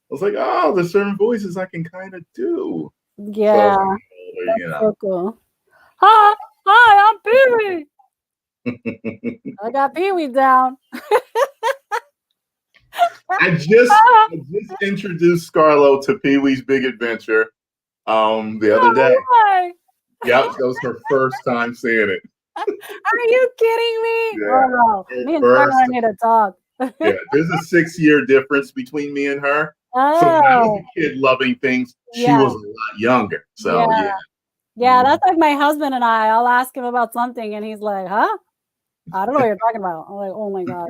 was like, oh, there's certain voices I can kind of do. Yeah. So, That's so cool. Hi, I'm Pee-wee. I got Pee-wee down. I just introduced Scarlo to Pee-wee's Big Adventure the other day. Yep, that was her first time seeing it. Are you kidding me? Yeah. Oh no, me and Tyrone need to talk. Yeah, there's a 6-year difference between me and her. Oh. So when I was a kid loving things, she was a lot younger. So yeah, that's like my husband and I. I'll ask him about something, and he's like, "Huh? I don't know what you're talking about." I'm like, "Oh my god."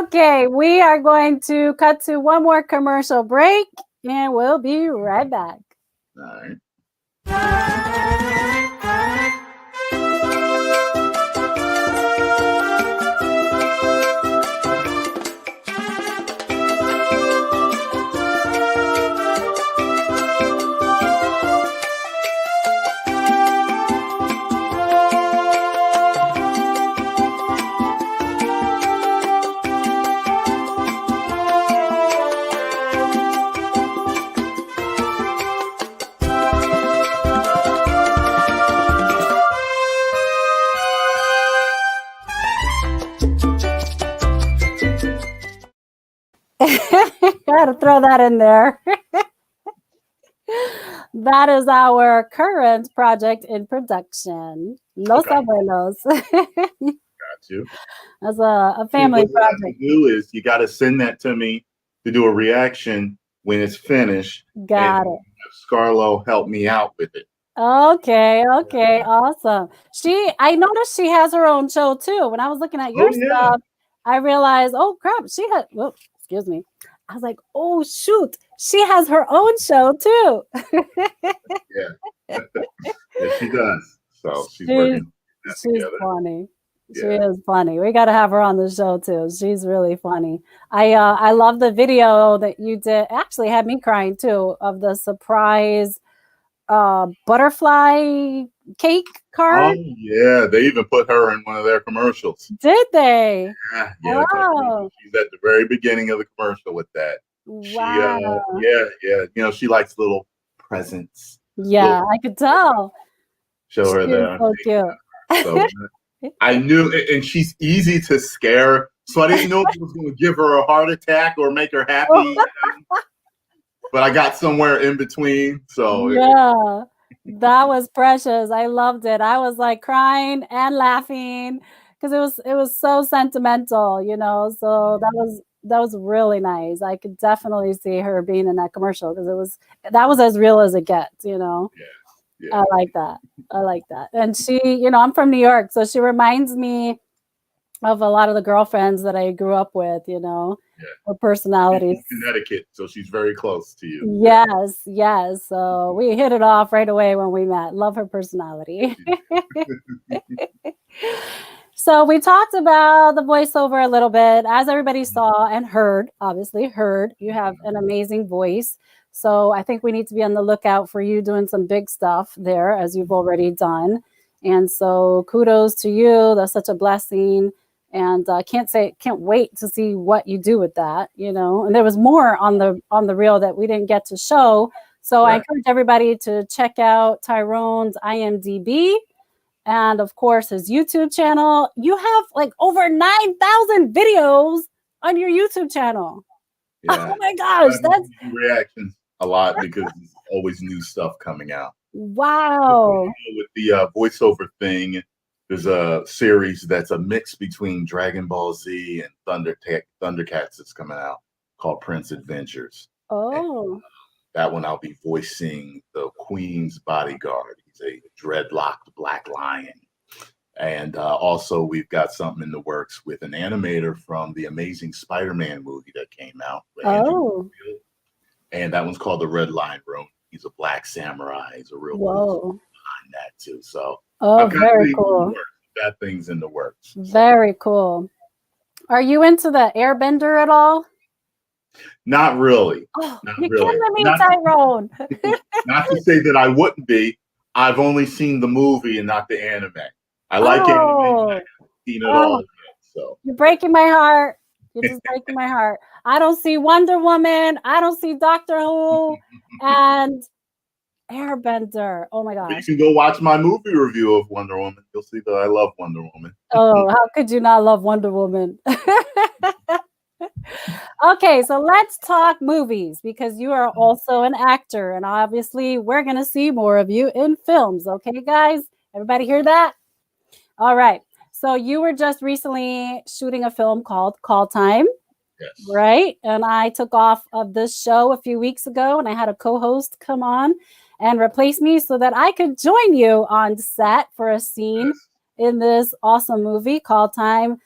Okay, we are going to cut to one more commercial break, and we'll be right back. All right. Gotta throw that in there. That is our current project in production. Los Abuelos. Got you. That's a family project. What you do is you got to send that to me to do a reaction when it's finished. Got it. Scarlo help me out with it. Okay, awesome. I noticed she has her own show too. When I was looking at your stuff, I realized, oh crap, excuse me. I was like, oh shoot, she has her own show too. Yeah, she does. So she's working. She's funny. Yeah. She is funny. We got to have her on the show too. She's really funny. I love the video that you did. Actually, had me crying too, of the surprise butterfly cake card. Oh yeah, they even put her in one of their commercials. Did they? Yeah. Wow. She's at the very beginning of the commercial with that. Wow. Yeah. You know, she likes little presents. Yeah, I could tell. Show her that. So cute. So I knew, and she's easy to scare, so I didn't know if it was going to give her a heart attack or make her happy. But I got somewhere in between. So yeah, that was precious. I loved it. I was like crying and laughing because it was so sentimental, you know. So that was really nice. I could definitely see her being in that commercial because that was as real as it gets, you know. Yeah. I like that. And she, you know, I'm from New York, so she reminds me of a lot of the girlfriends that I grew up with, you know. Her personalities. Connecticut, so she's very close to you. Yes. So we hit it off right away when we met. Love her personality. So we talked about the voiceover a little bit. As everybody saw and heard, obviously heard, you have an amazing voice. So I think we need to be on the lookout for you doing some big stuff there, as you've already done. And so kudos to you. That's such a blessing. And can't wait to see what you do with that, you know. And there was more on the reel that we didn't get to show. So I encourage everybody to check out Tyrone's IMDb. And of course, his YouTube channel. You have like over 9,000 videos on your YouTube channel. Yeah. Oh my gosh. That's reactions a lot because there's always new stuff coming out. Wow. With the voiceover thing, there's a series that's a mix between Dragon Ball Z and Thundercats that's coming out called Prince Adventures. Oh. And, that one I'll be voicing the Queen's bodyguard. He's a dreadlocked black lion. And also we've got something in the works with an animator from the Amazing Spider-Man movie that came out. Oh. And that one's called The Red Lion Room. He's a black samurai. He's a real cool behind that too. So very cool. Got things in the works. Very cool. Are you into the airbender at all? Not really. Oh, not you're really. killing me, Tyrone. Not to say that I wouldn't be. I've only seen the movie and not the anime. I like anime. I haven't seen it all yet, so you're breaking my heart. You're just breaking my heart. I don't see Wonder Woman. I don't see Doctor Who and Airbender. Oh my gosh. You can go watch my movie review of Wonder Woman. You'll see that I love Wonder Woman. Oh, how could you not love Wonder Woman? Okay, so let's talk movies because you are also an actor, and obviously we're going to see more of you in films. Okay, guys? Everybody hear that? All right. So you were just recently shooting a film called Call Time. Yes. Right? And I took off of this show a few weeks ago, and I had a co-host come on and replace me so that I could join you on set for a scene in this awesome movie, Call Time.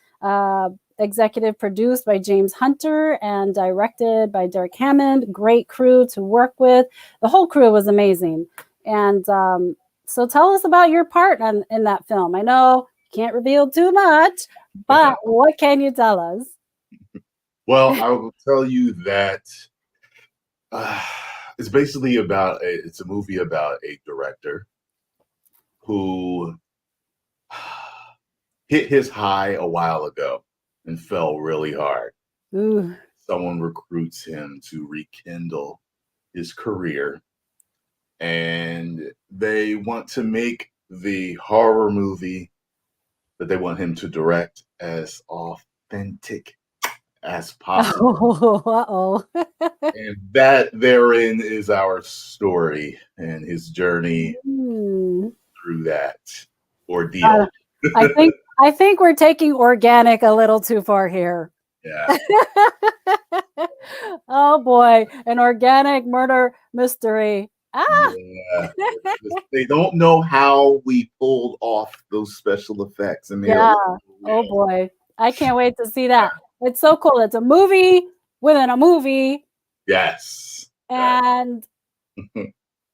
Executive produced by James Hunter and directed by Derek Hammond. Great crew to work with. The whole crew was amazing. And so tell us about your part in that film. I know you can't reveal too much, but what can you tell us? Well, I will tell you that it's basically it's a movie about a director who hit his high a while ago and fell really hard. Ooh. Someone recruits him to rekindle his career, and they want to make the horror movie that they want him to direct as authentic as possible. And that therein is our story and his journey through that ordeal. I think we're taking organic a little too far here. Yeah. Oh boy, an organic murder mystery. Yeah. They don't know how we pulled off those special effects. Oh boy, I can't wait to see that. It's so cool. It's a movie within a movie. Yes. And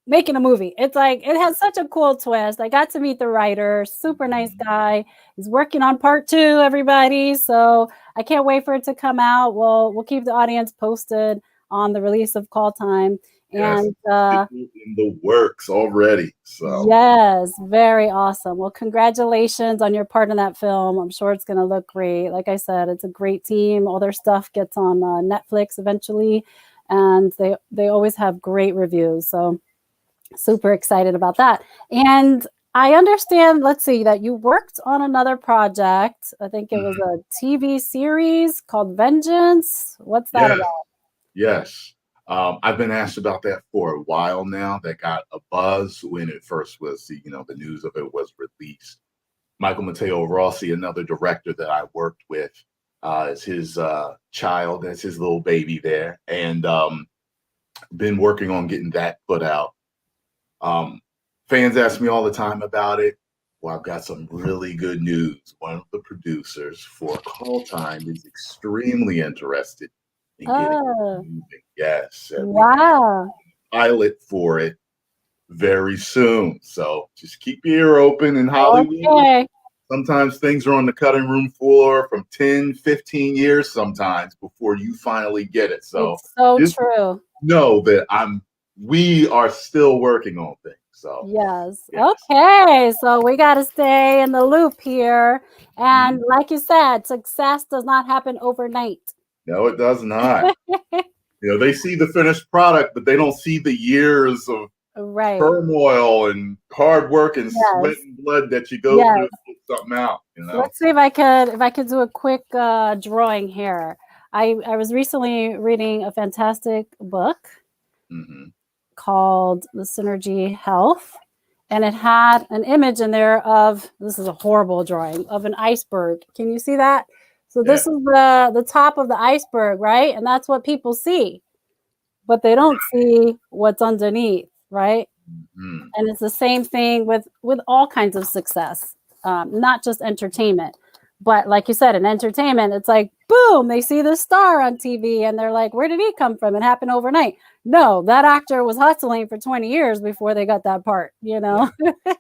making a movie. It's like, it has such a cool twist. I got to meet the writer, super nice guy. He's working on part 2, everybody. So I can't wait for it to come out. We'll keep the audience posted on the release of Call Time. And in the works already. So yes, very awesome. Well, congratulations on your part in that film. I'm sure it's going to look great. Like I said, it's a great team. All their stuff gets on Netflix eventually, and they always have great reviews. So super excited about that. And I understand, let's see, that you worked on another project. I think it was a TV series called Vengeance. What's that about? Yes. I've been asked about that for a while now. That got a buzz when it first was, the news of it was released. Michael Matteo Rossi, another director that I worked with, is his child. That's his little baby there. And been working on getting that put out. Fans ask me all the time about it. Well, I've got some really good news. One of the producers for Call Time is extremely interested in getting it moving. Yes. Wow. Pilot for it very soon. So just keep your ear open in Hollywood. Okay. Sometimes things are on the cutting room floor from 10, 15 years sometimes before you finally get it. So it's so just true. know that we are still working on things. So yes. Okay. So we got to stay in the loop here. And like you said, success does not happen overnight. No, it does not. They see the finished product, but they don't see the years of turmoil and hard work and sweat and blood that you go through to get something out. Let's see if I could do a quick drawing here. I was recently reading a fantastic book called The Synergy Health, and it had an image in there of, this is a horrible drawing, of an iceberg. Can you see that? So this is the top of the iceberg, right? And that's what people see, but they don't see what's underneath, right? And it's the same thing with all kinds of success, not just entertainment. But like you said, in entertainment, it's like, boom, they see the star on TV and they're like, where did he come from? It happened overnight. No, that actor was hustling for 20 years before they got that part, and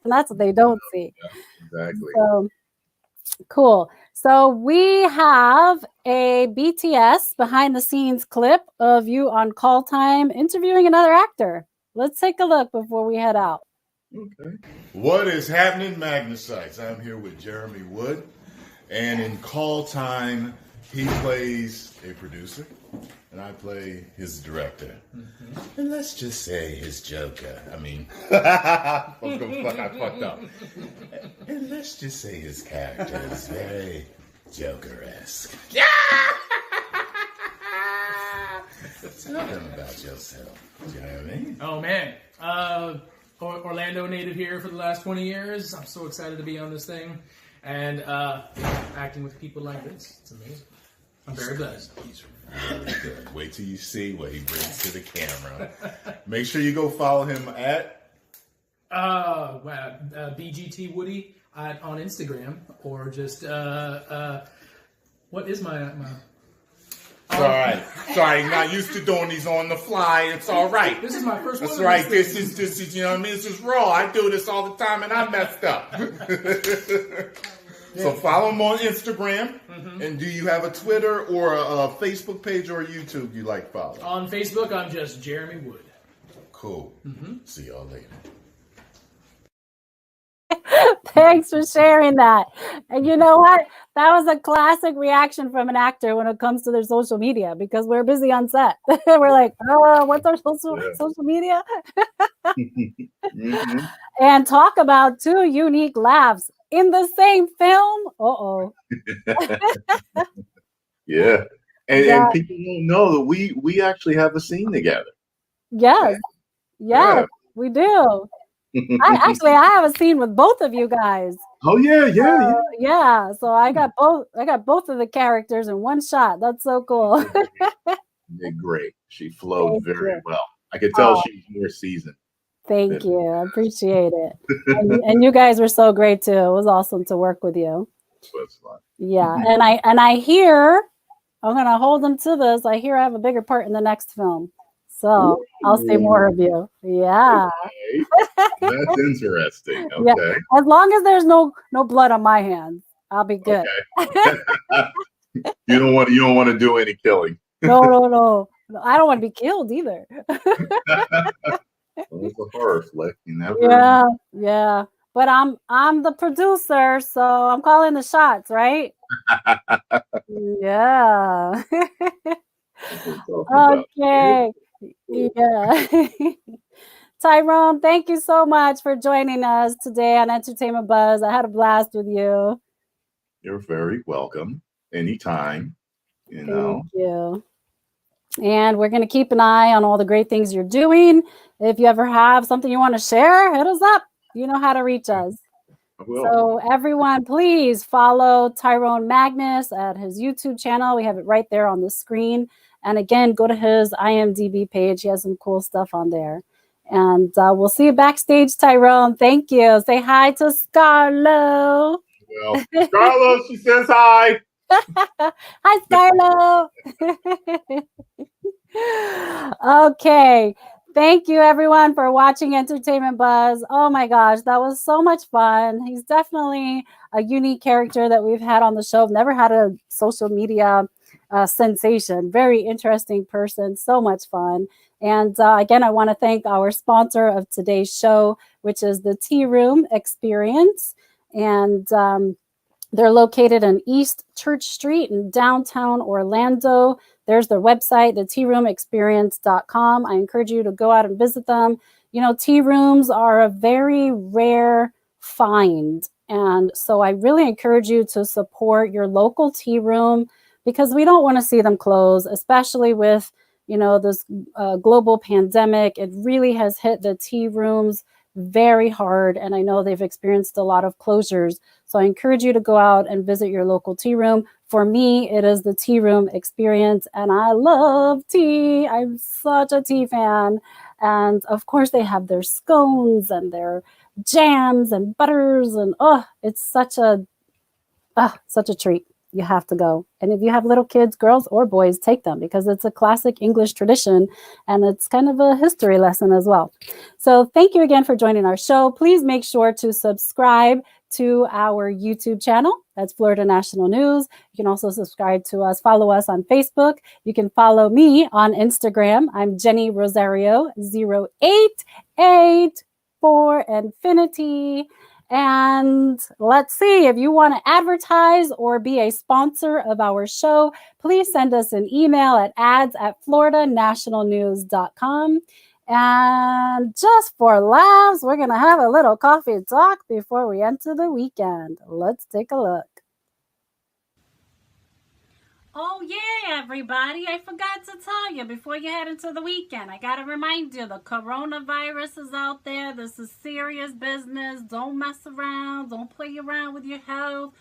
that's what they don't see. Yeah, exactly. So, cool. So we have a BTS behind the scenes clip of you on Call Time interviewing another actor. Let's take a look before we head out. Okay. What is happening, Magnusites? I'm here with Jeremy Wood. And in Call Time, he plays a producer, and I play his director. And let's just say his Joker. I mean, I fucked up. And let's just say his character is very Joker-esque. Tell them about yourself, Jeremy. Oh, man. Orlando native here for the last 20 years. I'm so excited to be on this thing. And acting with people like this, it's amazing. I'm very blessed. He's really good. Wait till you see what he brings to the camera. Make sure you go follow him at BGT Woody on Instagram, or just what is my It's all right. Sorry, not used to doing these on the fly. It's all right. This is my first one. That's right. This is, you know what I mean? This is raw. I do this all the time, and I messed up. So follow him on Instagram. And do you have a Twitter or a Facebook page or a YouTube you like follow? On Facebook, I'm just Jeremy Wood. Cool. See y'all later. Thanks for sharing that. And you know what? That was a classic reaction from an actor when it comes to their social media, because we're busy on set. We're like, what's our social media? And talk about two unique laughs in the same film. Yeah. And people don't know that we actually have a scene together. Yes, we do. I have a scene with both of you guys. Oh yeah. So I got both of the characters in one shot. That's so cool. They're great. She flowed very well. I could tell she's more seasoned. Thank you. I appreciate it. And you guys were so great too. It was awesome to work with you. It was fun. Yeah, and I hear, I'm gonna hold them to this. I hear I have a bigger part in the next film. So I'll see more of you. Yeah. Okay. That's interesting. Okay. Yeah. As long as there's no blood on my hands, I'll be good. Okay. You don't want to do any killing. No. I don't want to be killed either. Well, it's a horror flick. You never. Yeah. But I'm the producer, so I'm calling the shots, right? Yeah. Okay. Yeah. Tyrone, thank you so much for joining us today on Entertainment Buzz. I had a blast with you. You're very welcome. Anytime. Thank you. And we're going to keep an eye on all the great things you're doing. If you ever have something you want to share, hit us up. You know how to reach us. So everyone, please follow Tyrone Magnus at his YouTube channel. We have it right there on the screen. And again, go to his IMDb page. He has some cool stuff on there. And we'll see you backstage, Tyrone. Thank you. Say hi to Scarlo. Well, Scarlo, she says hi. Hi, Scarlo. Okay. Thank you, everyone, for watching Entertainment Buzz. Oh my gosh, that was so much fun. He's definitely a unique character that we've had on the show. I've never had a social media sensation. Very interesting person. So much fun. And again, I want to thank our sponsor of today's show, which is the Tea Room Experience. And they're located on East Church Street in downtown Orlando. There's their website, thetearoomexperience.com. I encourage you to go out and visit them. You know, tea rooms are a very rare find. And so I really encourage you to support your local tea room because we don't want to see them close, especially with, you know, this global pandemic. It really has hit the tea rooms very hard. And I know they've experienced a lot of closures. So I encourage you to go out and visit your local tea room. For me, it is the Tea Room Experience, and I love tea. I'm such a tea fan. And of course, they have their scones and their jams and butters, and it's such a treat. You have to go. And if you have little kids, girls or boys, take them because it's a classic English tradition and it's kind of a history lesson as well. So thank you again for joining our show. Please make sure to subscribe to our YouTube channel. That's Florida National News. You can also subscribe to us, follow us on Facebook. You can follow me on Instagram. I'm Jenny Rosario 088 for Infinity. And let's see, if you want to advertise or be a sponsor of our show, please send us an email at ads@floridanationalnews.com. And just for laughs, we're going to have a little coffee talk before we enter the weekend. Let's take a look. Oh, yeah, everybody. I forgot to tell you before you head into the weekend. I got to remind you, the coronavirus is out there. This is serious business. Don't mess around. Don't play around with your health.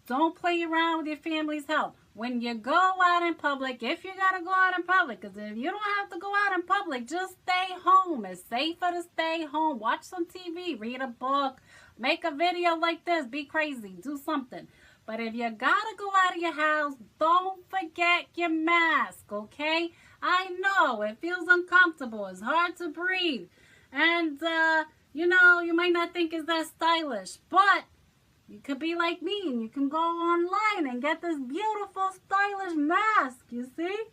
Don't play around with your family's health. When you go out in public, if you got to go out in public, because if you don't have to go out in public, just stay home. It's safer to stay home. Watch some TV. Read a book. Make a video like this. Be crazy. Do something. But if you gotta go out of your house, don't forget your mask, okay? I know, it feels uncomfortable. It's hard to breathe. And, you know, you might not think it's that stylish. But you could be like me and you can go online and get this beautiful, stylish mask, you see?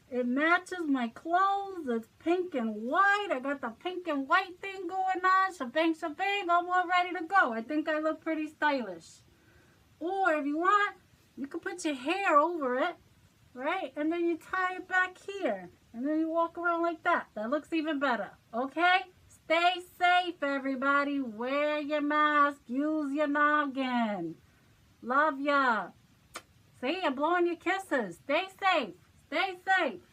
It matches my clothes. It's pink and white. I got the pink and white thing going on. Shabang, shabang. I'm all ready to go. I think I look pretty stylish. Or if you want, you can put your hair over it, right? And then you tie it back here. And then you walk around like that. That looks even better, okay? Stay safe, everybody. Wear your mask. Use your noggin. Love ya. See, I'm blowing your kisses. Stay safe. Stay safe.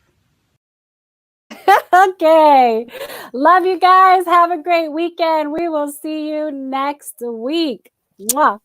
Okay. Love you guys. Have a great weekend. We will see you next week. Mwah.